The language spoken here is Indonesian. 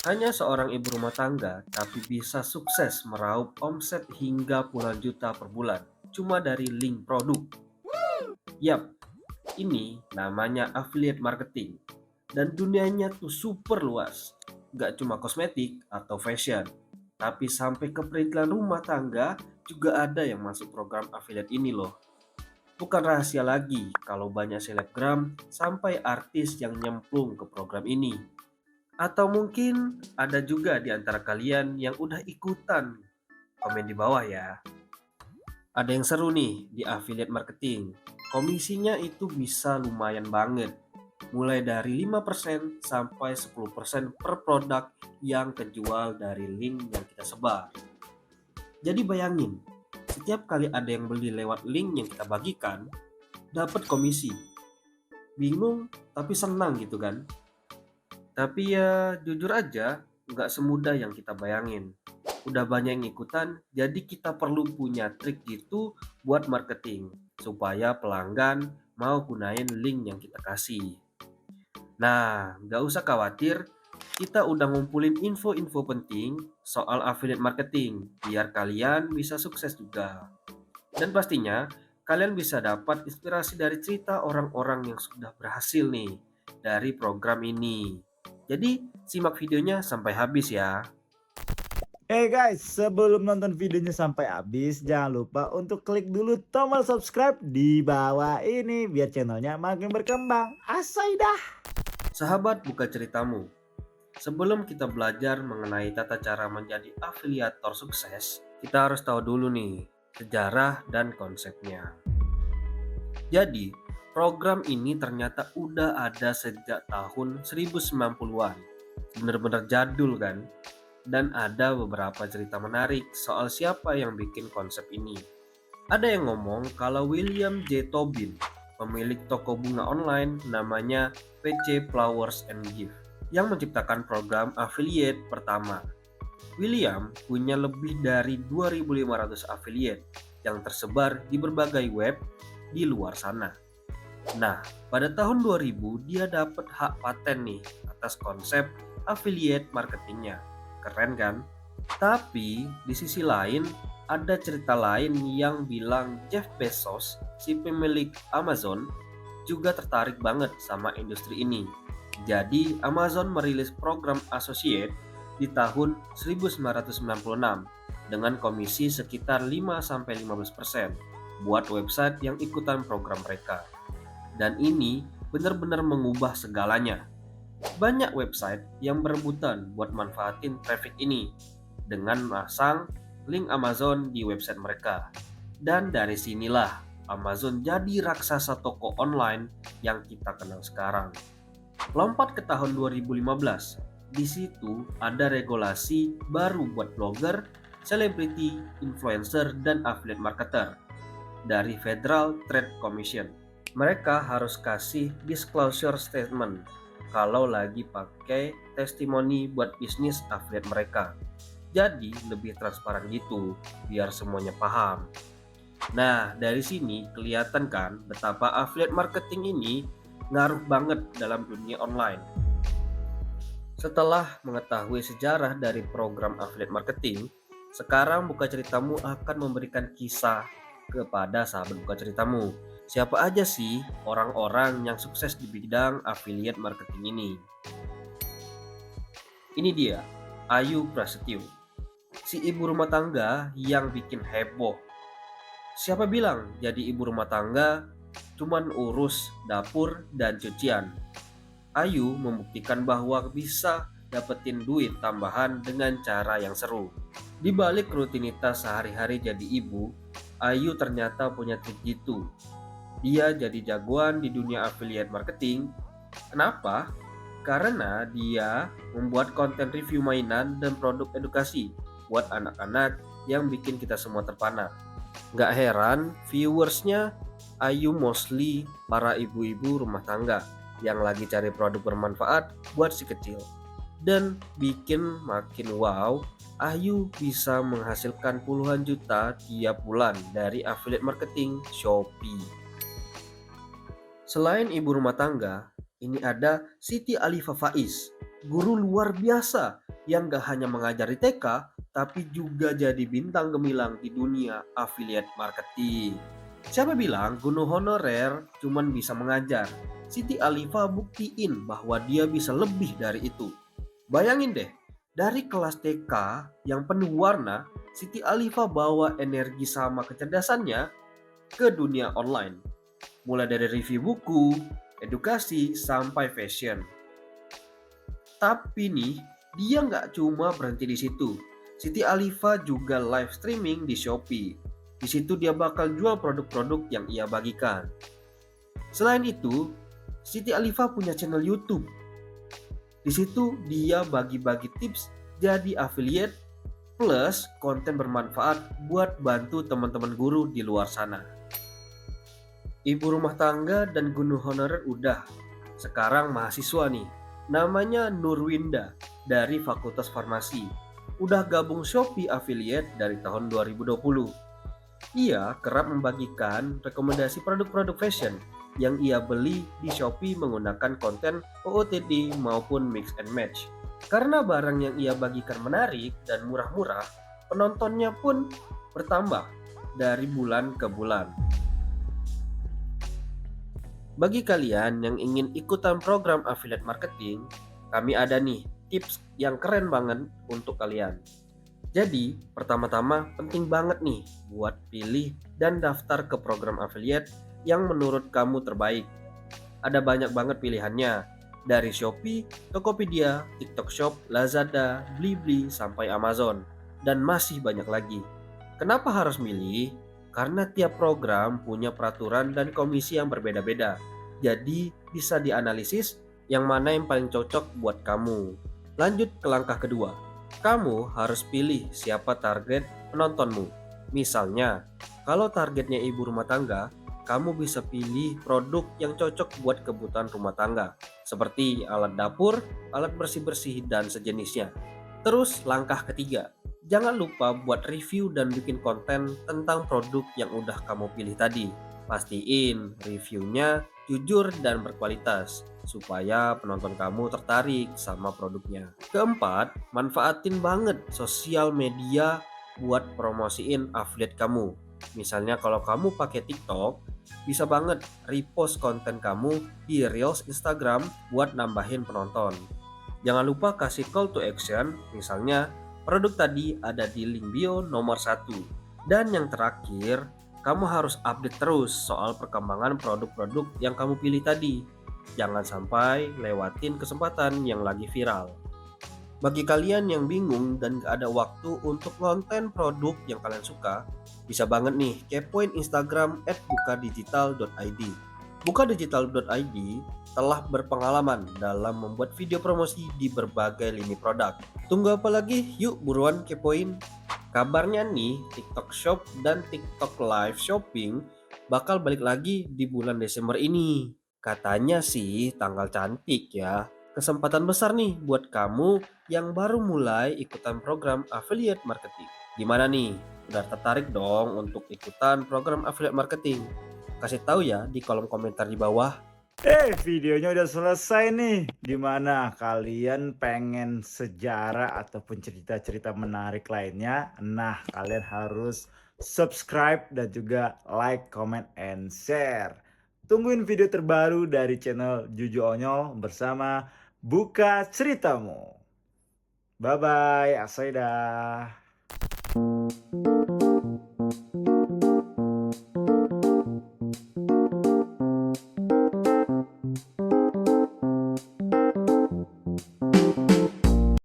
Hanya seorang ibu rumah tangga tapi bisa sukses meraup omset hingga puluhan juta per bulan cuma dari link produk. Yap, ini namanya affiliate marketing. Dan dunianya tuh super luas. Gak cuma kosmetik atau fashion, tapi sampai ke periklanan rumah tangga juga ada yang masuk program affiliate ini loh. Bukan rahasia lagi kalau banyak selebgram sampai artis yang nyemplung ke program ini. Atau mungkin ada juga di antara kalian yang udah ikutan. Komen di bawah ya. Ada yang seru nih di affiliate marketing. Komisinya itu bisa lumayan banget. Mulai dari 5% sampai 10% per produk yang terjual dari link yang kita sebar. Jadi bayangin, setiap kali ada yang beli lewat link yang kita bagikan, dapat komisi. Bingung tapi senang gitu kan? Tapi ya jujur aja, nggak semudah yang kita bayangin. Udah banyak yang ikutan, jadi kita perlu punya trik gitu buat marketing. Supaya pelanggan mau gunain link yang kita kasih. Nah, nggak usah khawatir, kita udah ngumpulin info-info penting soal affiliate marketing, biar kalian bisa sukses juga. Dan pastinya, kalian bisa dapat inspirasi dari cerita orang-orang yang sudah berhasil nih dari program ini. Jadi, simak videonya sampai habis ya. Guys, sebelum nonton videonya sampai habis, jangan lupa untuk klik dulu tombol subscribe di bawah ini biar channelnya makin berkembang. Asai dah. Sahabat buka ceritamu. Sebelum kita belajar mengenai tata cara menjadi afiliator sukses, kita harus tahu dulu nih sejarah dan konsepnya. Jadi, program ini ternyata udah ada sejak tahun 1090-an. Bener-bener jadul kan? Dan ada beberapa cerita menarik soal siapa yang bikin konsep ini. Ada yang ngomong kalau William J. Tobin, pemilik toko bunga online namanya PC Flowers and Gift, yang menciptakan program affiliate pertama. William punya lebih dari 2.500 affiliate yang tersebar di berbagai web di luar sana. Nah, pada tahun 2000 dia dapat hak paten nih atas konsep affiliate marketingnya. Keren kan? Tapi di sisi lain ada cerita lain yang bilang Jeff Bezos, si pemilik Amazon, juga tertarik banget sama industri ini. Jadi Amazon merilis program associate di tahun 1996 dengan komisi sekitar 5-15% buat website yang ikutan program mereka. Dan ini benar-benar mengubah segalanya. Banyak website yang berebutan buat manfaatin traffic ini dengan masang link Amazon di website mereka. Dan dari sinilah Amazon jadi raksasa toko online yang kita kenal sekarang. Lompat ke tahun 2015, di situ ada regulasi baru buat blogger, selebriti, influencer, dan affiliate marketer dari Federal Trade Commission. Mereka harus kasih disclosure statement kalau lagi pakai testimoni buat bisnis affiliate mereka. Jadi lebih transparan gitu, biar semuanya paham. Nah, dari sini kelihatan kan betapa affiliate marketing ini ngaruh banget dalam dunia online. Setelah mengetahui sejarah dari program affiliate marketing, sekarang Buka Ceritamu akan memberikan kisah kepada sahabat Buka Ceritamu. Siapa aja sih orang-orang yang sukses di bidang affiliate marketing ini? Ini dia, Ayu Prasetyo, si ibu rumah tangga yang bikin heboh. Siapa bilang jadi ibu rumah tangga cuman urus dapur dan cucian? Ayu membuktikan bahwa bisa dapetin duit tambahan dengan cara yang seru. Di balik rutinitas sehari-hari jadi ibu, Ayu ternyata punya trik gitu. Dia jadi jagoan di dunia affiliate marketing. Kenapa? Karena dia membuat konten review mainan dan produk edukasi buat anak-anak yang bikin kita semua terpana. Gak heran viewersnya Ayu mostly para ibu-ibu rumah tangga yang lagi cari produk bermanfaat buat si kecil. Dan bikin makin wow, Ayu bisa menghasilkan puluhan juta tiap bulan dari affiliate marketing Shopee. Selain ibu rumah tangga, ini ada Siti Alifa Faiz, guru luar biasa yang gak hanya mengajar di TK, tapi juga jadi bintang gemilang di dunia affiliate marketing. Siapa bilang guru honorer cuman bisa mengajar? Siti Alifa buktiin bahwa dia bisa lebih dari itu. Bayangin deh, dari kelas TK yang penuh warna, Siti Alifa bawa energi sama kecerdasannya ke dunia online. Mulai dari review buku, edukasi, sampai fashion. Tapi nih, dia nggak cuma berhenti di situ. Siti Alifa juga live streaming di Shopee. Di situ dia bakal jual produk-produk yang ia bagikan. Selain itu, Siti Alifa punya channel YouTube. Di situ dia bagi-bagi tips jadi affiliate plus konten bermanfaat buat bantu teman-teman guru di luar sana. Ibu rumah tangga dan guru honorer udah. Sekarang mahasiswa nih. Namanya Nurwinda dari Fakultas Farmasi. Udah gabung Shopee Affiliate dari tahun 2020. Ia kerap membagikan rekomendasi produk-produk fashion yang ia beli di Shopee menggunakan konten OOTD maupun mix and match. Karena barang yang ia bagikan menarik dan murah-murah, penontonnya pun bertambah dari bulan ke bulan. Bagi kalian yang ingin ikutan program affiliate marketing, kami ada nih tips yang keren banget untuk kalian. Jadi, pertama-tama penting banget nih buat pilih dan daftar ke program affiliate yang menurut kamu terbaik. Ada banyak banget pilihannya, dari Shopee, Tokopedia, TikTok Shop, Lazada, Blibli, sampai Amazon, dan masih banyak lagi. Kenapa harus milih? Karena tiap program punya peraturan dan komisi yang berbeda-beda. Jadi bisa dianalisis yang mana yang paling cocok buat kamu. Lanjut ke langkah kedua. Kamu harus pilih siapa target penontonmu. Misalnya, kalau targetnya ibu rumah tangga, kamu bisa pilih produk yang cocok buat kebutuhan rumah tangga, seperti alat dapur, alat bersih-bersih, dan sejenisnya. Terus langkah ketiga, jangan lupa buat review dan bikin konten tentang produk yang udah kamu pilih tadi. Pastiin reviewnya jujur dan berkualitas, supaya penonton kamu tertarik sama produknya. Keempat, manfaatin banget sosial media buat promosiin affiliate kamu. Misalnya kalau kamu pakai TikTok, bisa banget repost konten kamu di Reels Instagram buat nambahin penonton. Jangan lupa kasih call to action, misalnya produk tadi ada di link bio nomor 1. Dan yang terakhir, kamu harus update terus soal perkembangan produk-produk yang kamu pilih tadi. Jangan sampai lewatin kesempatan yang lagi viral. Bagi kalian yang bingung dan gak ada waktu untuk konten produk yang kalian suka, bisa banget nih kepoin Instagram @bukadigital.id. Bukadigital.id telah berpengalaman dalam membuat video promosi di berbagai lini produk. Tunggu apa lagi? Yuk buruan kepoin. Kabarnya nih, TikTok Shop dan TikTok Live Shopping bakal balik lagi di bulan Desember ini. Katanya sih tanggal cantik ya. Kesempatan besar nih buat kamu yang baru mulai ikutan program affiliate marketing. Gimana nih? Udah tertarik dong untuk ikutan program affiliate marketing? Kasih tahu ya di kolom komentar di bawah. Videonya udah selesai nih. Gimana kalian pengen sejarah ataupun cerita-cerita menarik lainnya? Nah, kalian harus subscribe dan juga like, comment, and share. Tungguin video terbaru dari channel Juju Onyol bersama Buka Ceritamu. Bye-bye, Asaidah.